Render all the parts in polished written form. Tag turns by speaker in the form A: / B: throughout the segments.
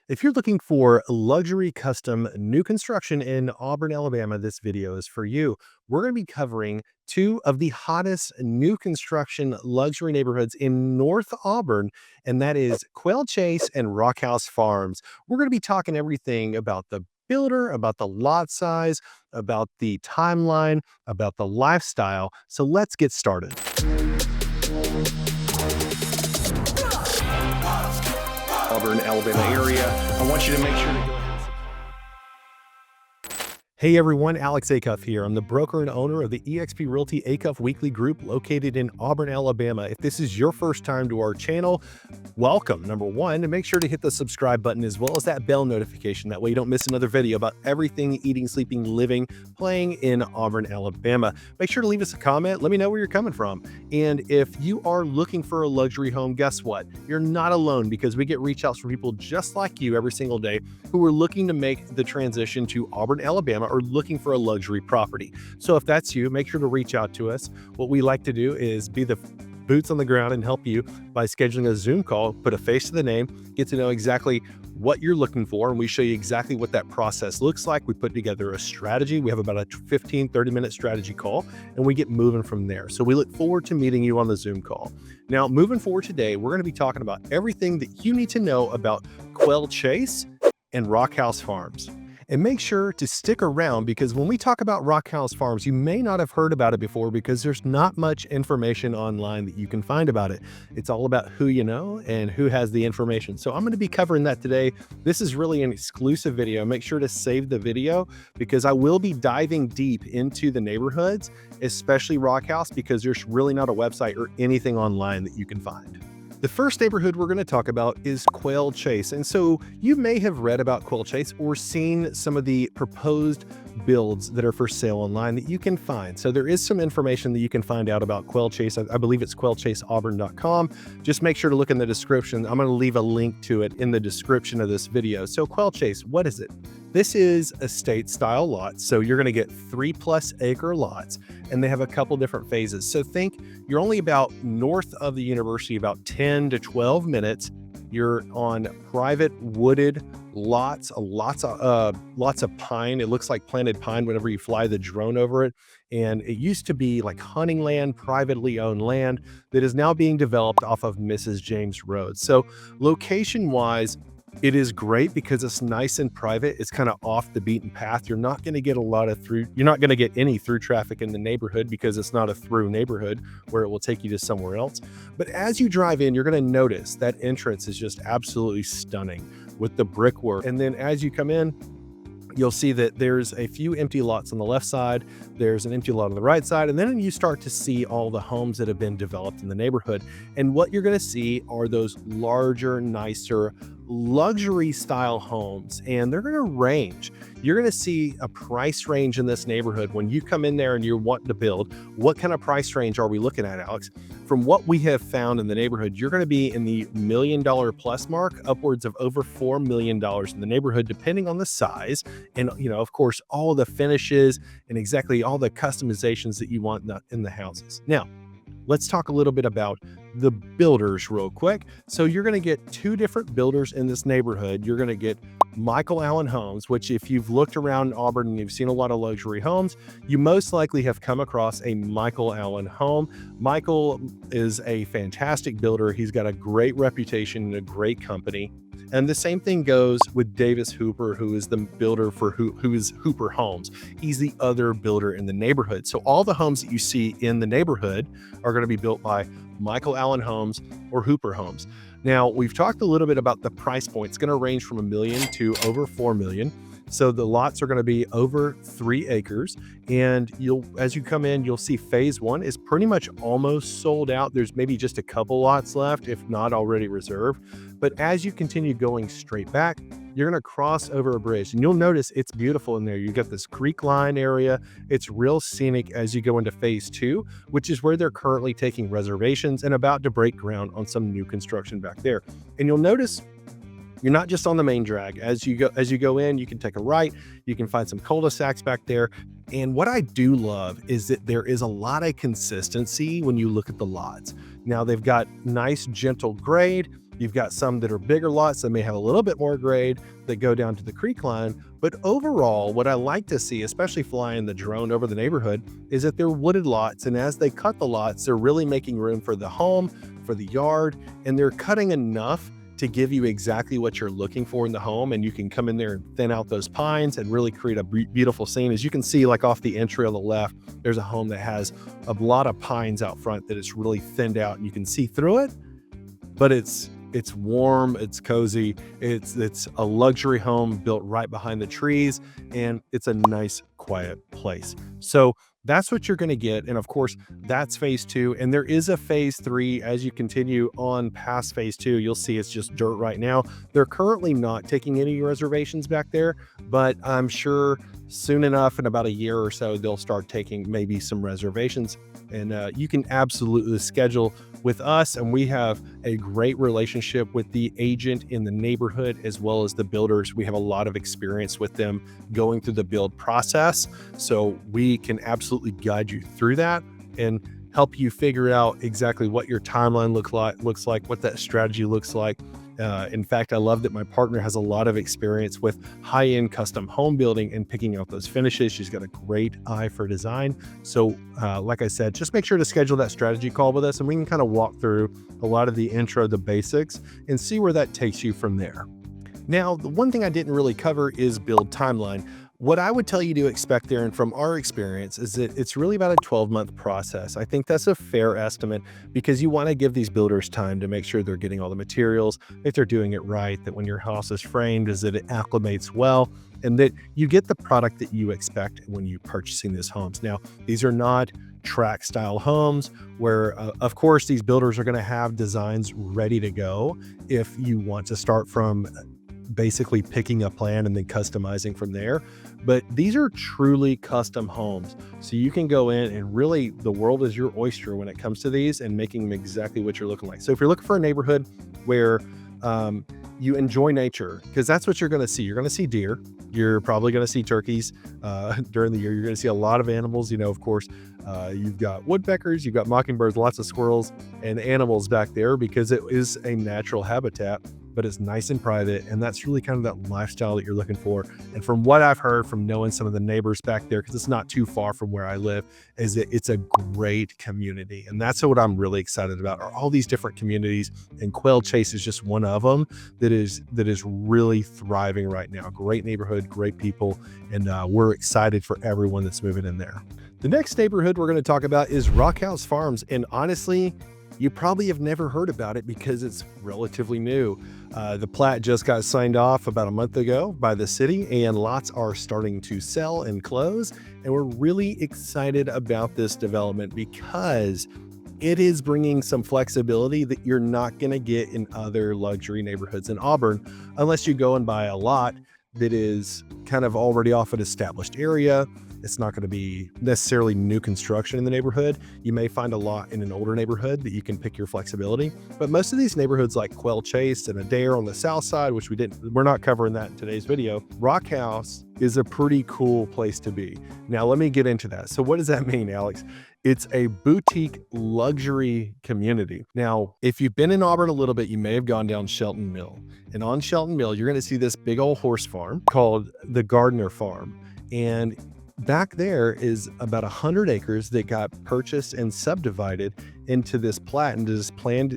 A: If you're looking for luxury custom new construction in Auburn, Alabama, this video is for you. We're going to be covering two of the hottest new construction luxury neighborhoods in North Auburn, and that is Quail Chase and Rockhouse Farms. We're going to be talking everything about the builder, about the lot size, about the timeline, about the lifestyle. So let's get started. Auburn, Alabama area. I want you to make sure to go ahead. Hey everyone, Alex Acuff here. I'm the broker and owner of the eXp Realty Acuff Weekly Group located in Auburn, Alabama. If this is your first time to our channel, welcome. Number one, and make sure to hit the subscribe button as well as that bell notification. That way you don't miss another video about everything eating, sleeping, living, playing in Auburn, Alabama. Make sure to leave us a comment. Let me know where you're coming from. And if you are looking for a luxury home, guess what? You're not alone, because we get reach outs from people just like you every single day who are looking to make the transition to Auburn, Alabama, or looking for a luxury property. So if that's you, make sure to reach out to us. What we like to do is be the boots on the ground and help you by scheduling a Zoom call, put a face to the name, get to know exactly what you're looking for, and we show you exactly what that process looks like. We put together a strategy. We have about a 15-30 minute strategy call, and we get moving from there. So we look forward to meeting you on the Zoom call. Now, moving forward today, we're going to be talking about everything that you need to know about Quail Chase and Rockhouse Farms. And make sure to stick around, because when we talk about Rockhouse Farms, you may not have heard about it before because there's not much information online that you can find about it. It's all about who you know and who has the information. So I'm going to be covering that today. This is really an exclusive video. Make sure to save the video, because I will be diving deep into the neighborhoods, especially Rockhouse, because there's really not a website or anything online that you can find. The first neighborhood we're going to talk about is Quail Chase. And so you may have read about Quail Chase or seen some of the proposed builds that are for sale online that you can find. So there is some information that you can find out about Quail Chase. I believe it's quailchaseauburn.com. Just make sure to look in the description. I'm going to leave a link to it in the description of this video. So Quail Chase, what is it? This is estate style lots. So you're going to get 3+ acre lots, and they have a couple different phases. So think you're only about north of the university, about 10 to 12 minutes. You're on private wooded lots, lots of pine. It looks like planted pine whenever you fly the drone over it. And it used to be like hunting land, privately owned land that is now being developed off of Mrs. James Road. So location wise, it is great because it's nice and private. It's kind of off the beaten path. You're not going to get you're not going to get any through traffic in the neighborhood, because it's not a through neighborhood where it will take you to somewhere else. But as you drive in, you're going to notice that entrance is just absolutely stunning with the brickwork. And then as you come in, you'll see that there's a few empty lots on the left side. There's an empty lot on the right side. And then you start to see all the homes that have been developed in the neighborhood. And what you're going to see are those larger, nicer, luxury style homes, and they're going to range. You're going to see a price range in this neighborhood when you come in there and you're wanting to build. What kind of price range are we looking at, Alex? From what we have found in the neighborhood, you're going to be in the $1 million plus mark, upwards of over $4 million in the neighborhood, depending on the size. And, of course, all the finishes and exactly all the customizations that you want in the houses. Now, let's talk a little bit about the builders real quick. So you're going to get two different builders in this neighborhood. You're going to get Michael Allen Homes, which if you've looked around Auburn and you've seen a lot of luxury homes, you most likely have come across a Michael Allen home. Michael is a fantastic builder. He's got a great reputation and a great company. And the same thing goes with Davis Hooper, who is the builder for who is Hooper Homes. He's the other builder in the neighborhood. So all the homes that you see in the neighborhood are going to be built by Michael Allen Homes or Hooper Homes. Now, we've talked a little bit about the price point. It's going to range from $1 million to over $4 million. So the lots are going to be over 3 acres. And as you come in, you'll see phase 1 is pretty much almost sold out. There's maybe just a couple lots left, if not already reserved. But as you continue going straight back, you're going to cross over a bridge, and you'll notice it's beautiful in there. You got this creek line area. It's real scenic as you go into phase 2, which is where they're currently taking reservations and about to break ground on some new construction back there. And you'll notice you're not just on the main drag. As you go in, you can take a right. You can find some cul-de-sacs back there. And what I do love is that there is a lot of consistency when you look at the lots. Now, they've got nice, gentle grade. You've got some that are bigger lots that may have a little bit more grade that go down to the creek line. But overall, what I like to see, especially flying the drone over the neighborhood, is that they're wooded lots. And as they cut the lots, they're really making room for the home, for the yard, and they're cutting enough to give you exactly what you're looking for in the home. And you can come in there and thin out those pines and really create a beautiful scene. As you can see, like off the entry on the left, there's a home that has a lot of pines out front that is really thinned out and you can see through it, but it's warm, it's cozy, it's a luxury home built right behind the trees, and it's a nice quiet place. So that's what you're going to get. And of course, that's phase 2. And there is a phase 3. As you continue on past phase 2, you'll see it's just dirt right now. They're currently not taking any reservations back there, but I'm sure soon enough, in about a year or so, they'll start taking maybe some reservations. And you can absolutely schedule with us. And we have a great relationship with the agent in the neighborhood as well as the builders. We have a lot of experience with them going through the build process. So we can absolutely guide you through that and help you figure out exactly what your timeline looks like, what that strategy looks like. In fact, I love that my partner has a lot of experience with high-end custom home building and picking out those finishes. She's got a great eye for design. So like I said, just make sure to schedule that strategy call with us and we can kind of walk through a lot of the intro, the basics, and see where that takes you from there. Now, the one thing I didn't really cover is build timeline. What I would tell you to expect there, and from our experience, is that it's really about a 12-month process. I think that's a fair estimate because you want to give these builders time to make sure they're getting all the materials, that they're doing it right, that when your house is framed, is that it acclimates well, and that you get the product that you expect when you're purchasing these homes. Now, these are not track style homes where, of course, these builders are going to have designs ready to go if you want to start from basically picking a plan and then customizing from there. But these are truly custom homes. So you can go in and really, the world is your oyster when it comes to these and making them exactly what you're looking like. So if you're looking for a neighborhood where you enjoy nature, because that's what you're going to see. You're going to see deer. You're probably going to see turkeys during the year. You're going to see a lot of animals. You know, of course, you've got woodpeckers, you've got mockingbirds, lots of squirrels and animals back there because it is a natural habitat, but it's nice and private. And that's really kind of that lifestyle that you're looking for. And from what I've heard from knowing some of the neighbors back there, because it's not too far from where I live, is that it's a great community. And that's what I'm really excited about, are all these different communities. And Quail Chase is just one of them that is really thriving right now. Great neighborhood, great people. And we're excited for everyone that's moving in there. The next neighborhood we're going to talk about is Rockhouse Farms. And honestly, you probably have never heard about it because it's relatively new. The plat just got signed off about a month ago by the city, and lots are starting to sell and close. And we're really excited about this development because it is bringing some flexibility that you're not going to get in other luxury neighborhoods in Auburn unless you go and buy a lot that is kind of already off an established area. It's not going to be necessarily new construction in the neighborhood. You may find a lot in an older neighborhood that you can pick your flexibility. But most of these neighborhoods like Quail Chase and Adair on the south side, which we're not covering that in today's video. Rockhouse is a pretty cool place to be. Now, let me get into that. So what does that mean, Alex? It's a boutique luxury community. Now, if you've been in Auburn a little bit, you may have gone down Shelton Mill. And on Shelton Mill, you're going to see this big old horse farm called the Gardner Farm. And back there is about 100 acres that got purchased and subdivided into this plat, into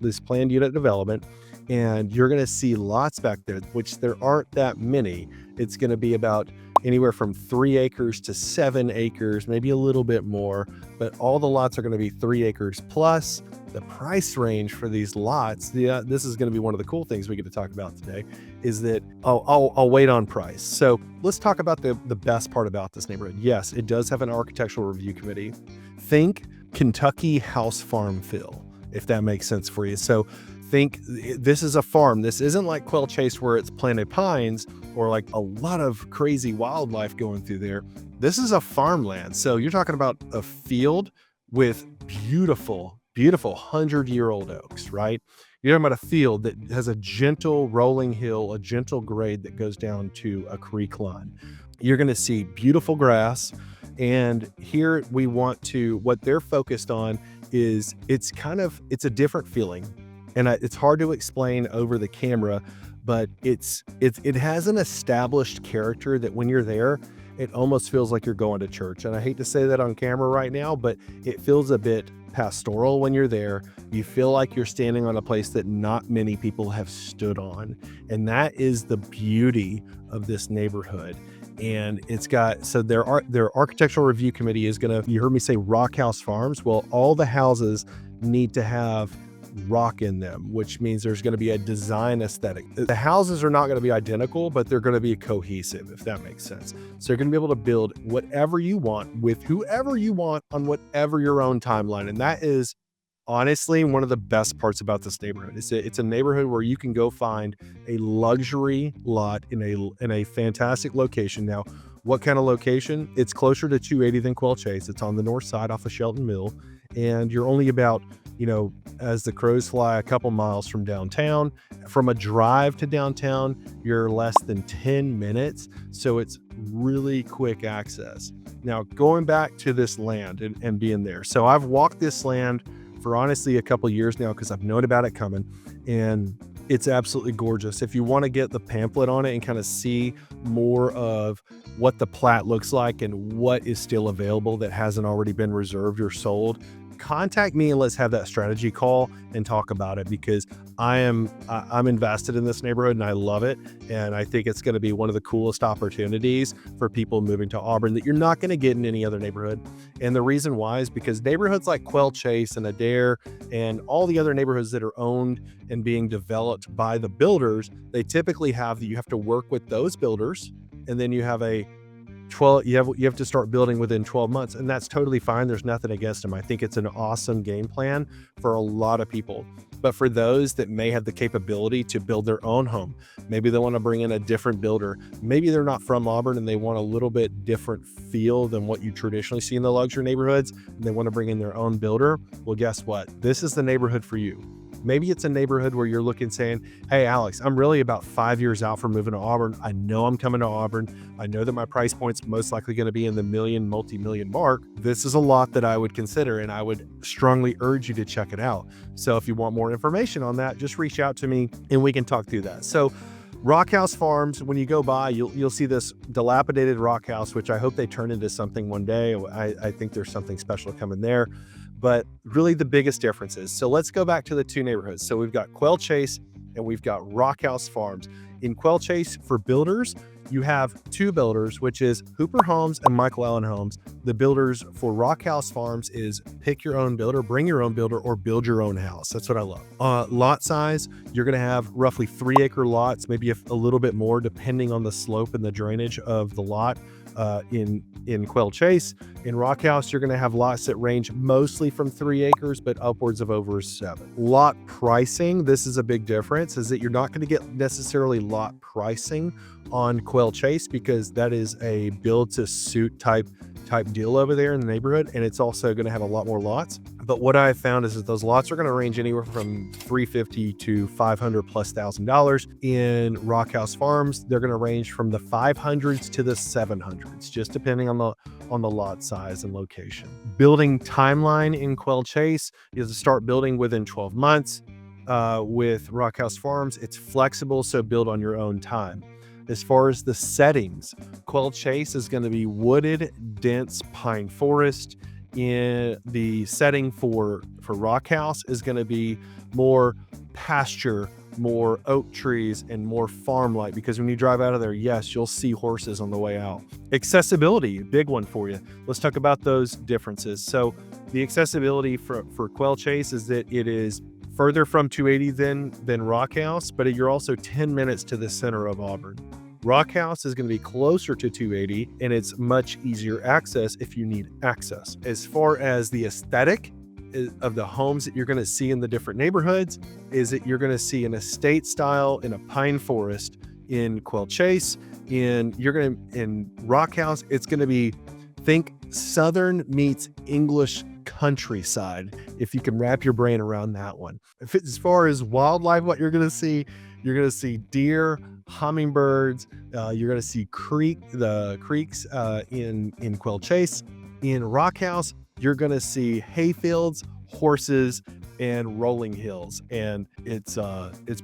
A: this planned unit development. And you're going to see lots back there, which there aren't that many. It's going to be about anywhere from 3 acres to 7 acres, maybe a little bit more, but all the lots are going to be 3 acres plus. The price range for these lots, this is going to be one of the cool things we get to talk about today, is that I'll wait on price. So let's talk about the best part about this neighborhood. Yes, it does have an architectural review committee. Think Kentucky house farm feel, if that makes sense for you. So think this is a farm. This isn't like Quail Chase where it's planted pines or like a lot of crazy wildlife going through there. This is a farmland. So you're talking about a field with beautiful 100-year-old oaks, right? You're talking about a field that has a gentle rolling hill, a gentle grade that goes down to a creek line. You're going to see beautiful grass. And here what they're focused on is it's a different feeling. And it's hard to explain over the camera, but it has an established character that when you're there, it almost feels like you're going to church. And I hate to say that on camera right now, but it feels a bit pastoral when you're there. You feel like you're standing on a place that not many people have stood on. And that is the beauty of this neighborhood. And it's got, so their architectural review committee is gonna, you heard me say Rockhouse Farms. Well, all the houses need to have rock in them, which means there's going to be a design aesthetic. The houses are not going to be identical, but they're going to be cohesive, if that makes sense. So you're going to be able to build whatever you want with whoever you want on whatever your own timeline. And that is honestly one of the best parts about this neighborhood. It's a neighborhood where you can go find a luxury lot in a fantastic location. Now, what kind of location? It's closer to 280 than Quail Chase. It's on the north side off of Shelton Mill, and you're only about, as the crows fly, a couple miles from downtown. From a drive to downtown, you're less than 10 minutes. So it's really quick access. Now, going back to this land and being there. So I've walked this land for honestly a couple years now because I've known about it coming, and it's absolutely gorgeous. If you want to get the pamphlet on it and kind of see more of what the plat looks like and what is still available that hasn't already been reserved or sold, contact me and let's have that strategy call and talk about it, because I'm invested in this neighborhood and I love it. And I think it's going to be one of the coolest opportunities for people moving to Auburn that you're not going to get in any other neighborhood. And the reason why is because neighborhoods like Quail Chase and Adair and all the other neighborhoods that are owned and being developed by the builders, they typically have that you have to work with those builders, and then you have you have to start building within 12 months, and that's totally fine. There's nothing against them. I think it's an awesome game plan for a lot of people. But for those that may have the capability to build their own home, maybe they want to bring in a different builder. Maybe they're not from Auburn and they want a little bit different feel than what you traditionally see in the luxury neighborhoods, and they want to bring in their own builder. Well, guess what? This is the neighborhood for you. Maybe it's a neighborhood where you're looking saying, hey, Alex, I'm really about 5 years out from moving to Auburn. I know I'm coming to Auburn. I know that my price point's most likely going to be in the multi-million mark. This is a lot that I would consider, and I would strongly urge you to check it out. So if you want more information on that, just reach out to me and we can talk through that. So Rockhouse Farms, when you go by, you'll see this dilapidated rock house, which I hope they turn into something one day. I think there's something special coming there. But really the biggest differences. So let's go back to the two neighborhoods. So we've got Quail Chase and we've got Rockhouse Farms. In Quail Chase, for builders, you have two builders, which is Hooper Homes and Michael Allen Homes. The builders for Rockhouse Farms is pick your own builder, bring your own builder, or build your own house. That's what I love. Lot size, you're going to have roughly 3-acre lots, maybe a little bit more depending on the slope and the drainage of the lot. In Quail Chase. In Rockhouse, you're going to have lots that range mostly from 3 acres, but upwards of over 7. Lot pricing, this is a big difference, is that you're not going to get necessarily lot pricing on Quail Chase, because that is a build to suit type deal over there in the neighborhood, and it's also going to have a lot more lots. But what I found is that those lots are going to range anywhere from $350,000 to $500,000+. In Rockhouse Farms, they're going to range from the 500s to the 700s, just depending on the lot size and location. Building timeline in Quail Chase, you have to start building within 12 months. With Rockhouse Farms, it's flexible, so build on your own time. As far as the settings, Quail Chase is going to be wooded, dense pine forest. In the setting for Rockhouse is going to be more pasture, more oak trees, and more farm-like, because when you drive out of there, yes, you'll see horses on the way out. Accessibility, big one for you. Let's talk about those differences. So the accessibility for Quail Chase is that it is further from 280 than Rockhouse, but you're also 10 minutes to the center of Auburn. Rockhouse is going to be closer to 280, and it's much easier access if you need access. As far as the aesthetic of the homes that you're going to see in the different neighborhoods, is that you're going to see an estate style in a pine forest in Quail Chase. In Rockhouse, it's going to be, think Southern meets English countryside, if you can wrap your brain around that one. As far as wildlife, what you're going to see deer, hummingbirds, you're going to see creeks in Quail Chase. In Rockhouse, you're going to see hayfields, horses, and rolling hills, and it's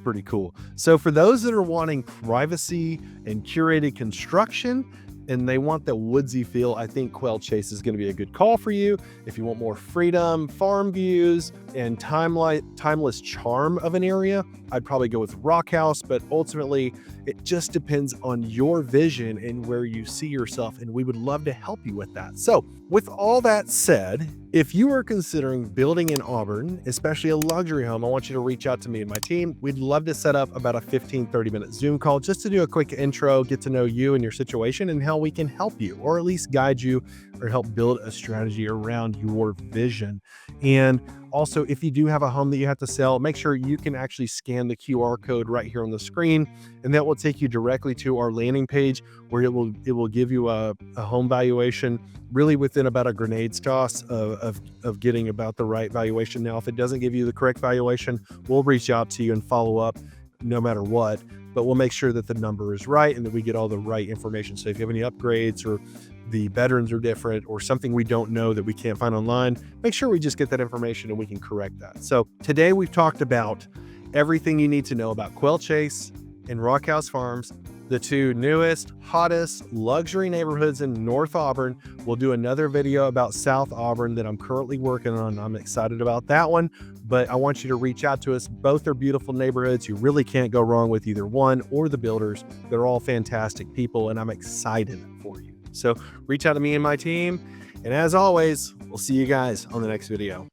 A: pretty cool. So for those that are wanting privacy and curated construction and they want the woodsy feel, I think Quail Chase is going to be a good call for you. If you want more freedom, farm views, and timeless charm of an area, I'd probably go with Rockhouse, but ultimately it just depends on your vision and where you see yourself, and we would love to help you with that. So with all that said, if you are considering building in Auburn, especially a luxury home, I want you to reach out to me and my team. We'd love to set up about a 15-30 minute Zoom call just to do a quick intro, get to know you and your situation and how we can help you, or at least guide you or help build a strategy around your vision. And also, if you do have a home that you have to sell, make sure you can actually scan the QR code right here on the screen, and that will take you directly to our landing page where it will give you a home valuation really within about a grenade's toss of getting about the right valuation. Now, if it doesn't give you the correct valuation, we'll reach out to you and follow up no matter what, but we'll make sure that the number is right and that we get all the right information. So if you have any upgrades or the bedrooms are different or something we don't know that we can't find online, make sure we just get that information and we can correct that. So today we've talked about everything you need to know about Quail Chase and Rockhouse Farms, the two newest, hottest luxury neighborhoods in North Auburn. We'll do another video about South Auburn that I'm currently working on. I'm excited about that one, but I want you to reach out to us. Both are beautiful neighborhoods. You really can't go wrong with either one or the builders. They're all fantastic people, and I'm excited for you. So reach out to me and my team. And as always, we'll see you guys on the next video.